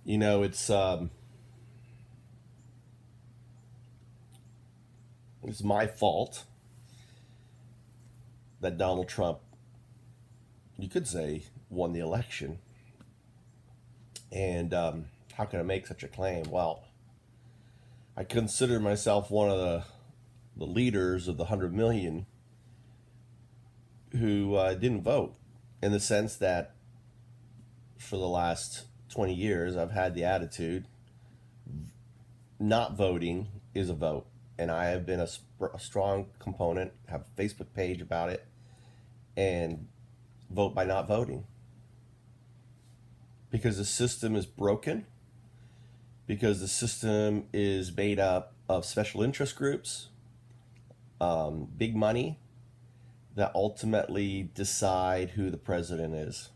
You know, it's my fault that Donald Trump, you could say, won the election. And how can I make such a claim? Well, I consider myself one of the leaders of the 100 million who didn't vote, in the sense that for the last 20 years, I've had the attitude not voting is a vote. And I have been a strong component, have a Facebook page about it, and vote by not voting. Because the system is broken, because the system is made up of special interest groups, big money, that ultimately decide who the president is.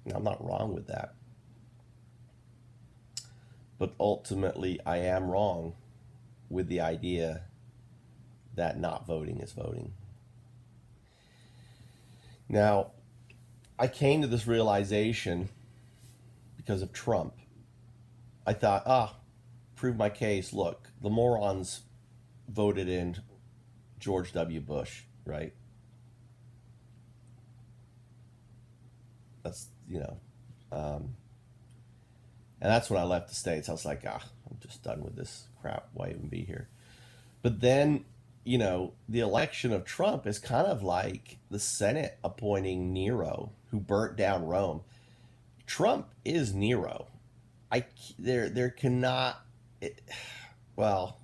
Now, I'm not wrong with that. But ultimately, I am wrong with the idea that not voting is voting. Now, I came to this realization because of Trump. I thought, prove my case. Look, the morons voted in George W. Bush, right? That's, and that's when I left the States. I was like, I'm just done with this crap. Why even be here? But then, the election of Trump is kind of like the Senate appointing Nero, who burnt down Rome. Trump is Nero. There cannot. Well,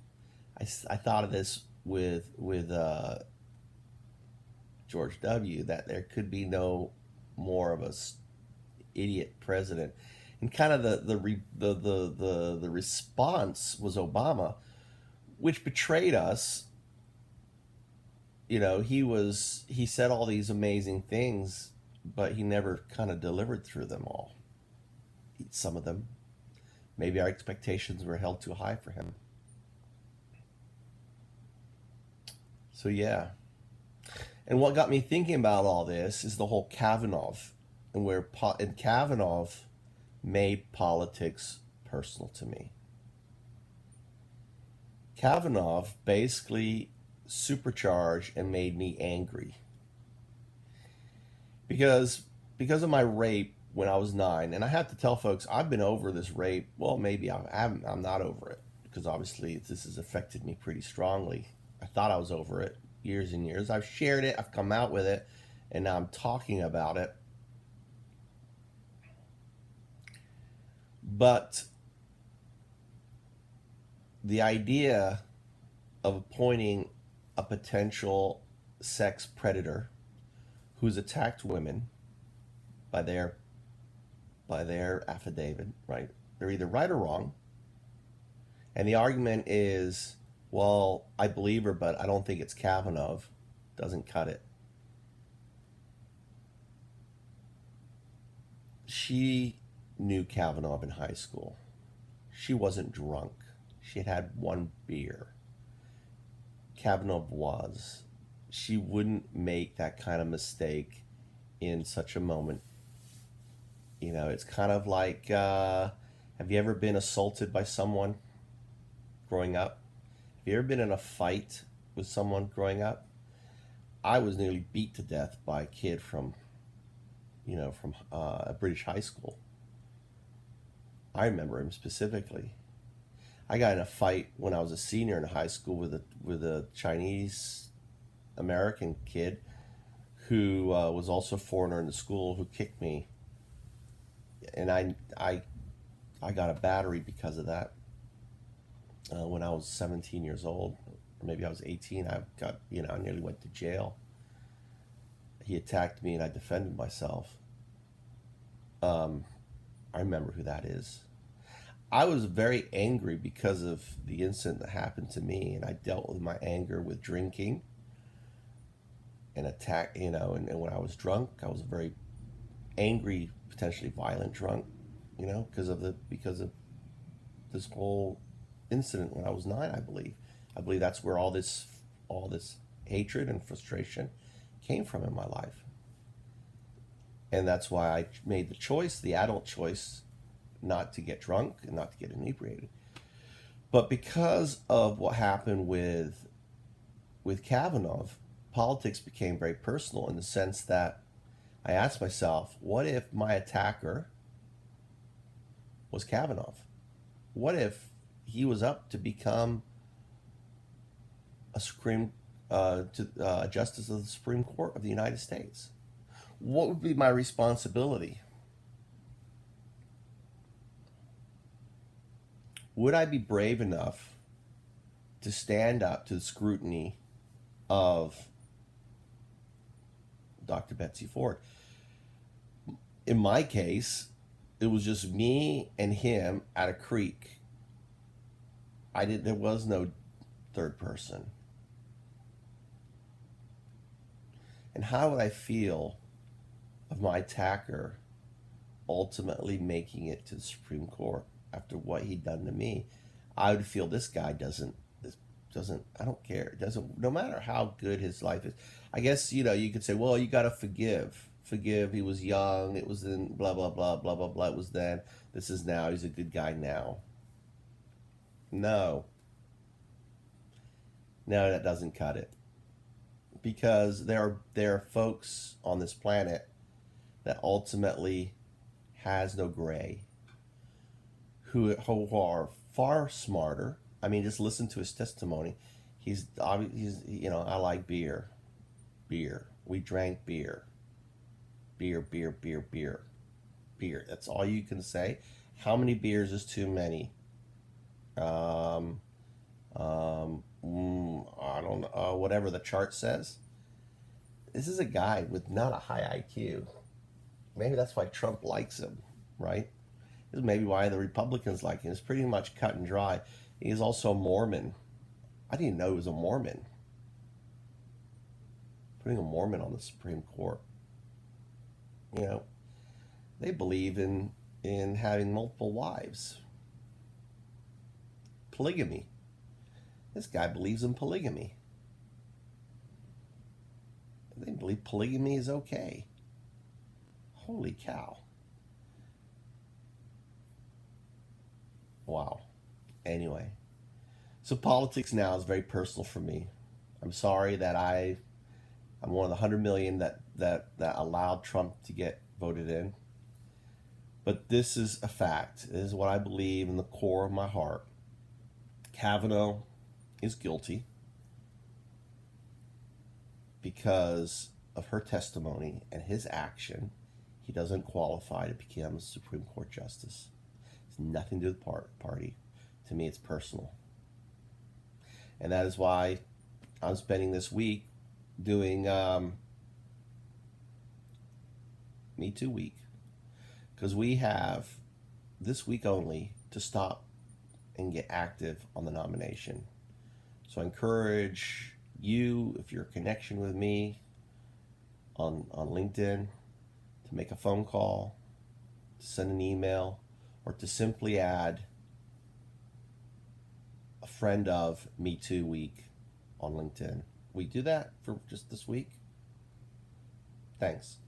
I thought of this with George W. that there could be no more of a idiot president, and kind of the response was Obama, which betrayed us. He said all these amazing things, but he never kind of delivered through them all. Some of them, maybe our expectations were held too high for him. So yeah. And what got me thinking about all this is the whole Kavanaugh, and Kavanaugh made politics personal to me. Kavanaugh basically supercharged and made me angry because of my rape when I was 9. And I have to tell folks, I've been over this rape. Well, maybe I haven't. I'm not over it, because obviously this has affected me pretty strongly. I thought I was over it years and years. I've shared it, I've come out with it, and now I'm talking about it. But the idea of appointing a potential sex predator who's attacked women by their affidavit, right? They're either right or wrong. And the argument is, well, I believe her, but I don't think it's Kavanaugh. Doesn't cut it. She knew Kavanaugh in high school. She wasn't drunk. She had had one beer. Kavanaugh was. She wouldn't make that kind of mistake in such a moment. It's kind of like, have you ever been assaulted by someone growing up? Have you ever been in a fight with someone growing up? I was nearly beat to death by a kid from a British high school. I remember him specifically. I got in a fight when I was a senior in high school with a Chinese American kid who was also a foreigner in the school, who kicked me, and I got a battery because of that. When I was 17 years old, or maybe I was 18, I nearly went to jail. He attacked me and I defended myself. I remember who that is. I was very angry because of the incident that happened to me, and I dealt with my anger with drinking and attack, and when I was drunk, I was a very angry, potentially violent drunk, because of this whole incident when I was 9, I believe. I believe that's where all this hatred and frustration came from in my life. And that's why I made the choice, the adult choice, not to get drunk and not to get inebriated. But because of what happened with Kavanaugh, politics became very personal in the sense that I asked myself, what if my attacker was Kavanaugh? What if he was up to become a justice of the Supreme Court of the United States? What would be my responsibility? Would I be brave enough to stand up to the scrutiny of Dr. Betsy Fort? In my case, it was just me and him at a creek. There was no third person. And how would I feel of my attacker ultimately making it to the Supreme Court after what he'd done to me? I would feel this guy doesn't, I don't care. It doesn't, no matter how good his life is. I guess, you could say, well, you got to forgive. Forgive, he was young, it was in blah, blah, blah, blah, blah, blah, it was then, this is now, he's a good guy now. No, that doesn't cut it. Because there are folks on this planet that ultimately has no gray, who are far smarter. I mean, just listen to his testimony. He's I like beer. We drank beer. Beer. That's all you can say. How many beers is too many? I don't know. Whatever the chart says. This is a guy with not a high IQ. Maybe that's why Trump likes him, right? This is maybe why the Republicans like him. It's pretty much cut and dry. He is also a Mormon. I didn't even know he was a Mormon. Putting a Mormon on the Supreme Court. They believe in having multiple wives. Polygamy. This guy believes in polygamy. They believe polygamy is okay. Holy cow. Wow. Anyway. So politics now is very personal for me. I'm sorry that I'm one of the 100 million that allowed Trump to get voted in. But this is a fact. This is what I believe in the core of my heart. Kavanaugh is guilty because of her testimony and his action. He doesn't qualify to become a Supreme Court justice. It's nothing to do with the party. To me, it's personal. And that is why I'm spending this week doing Me Too Week. Because we have this week only to stop and get active on the nomination. So I encourage you, if you're a connection with me on LinkedIn, to make a phone call, to send an email, or to simply add a friend of Me Too Week on LinkedIn. We do that for just this week? Thanks.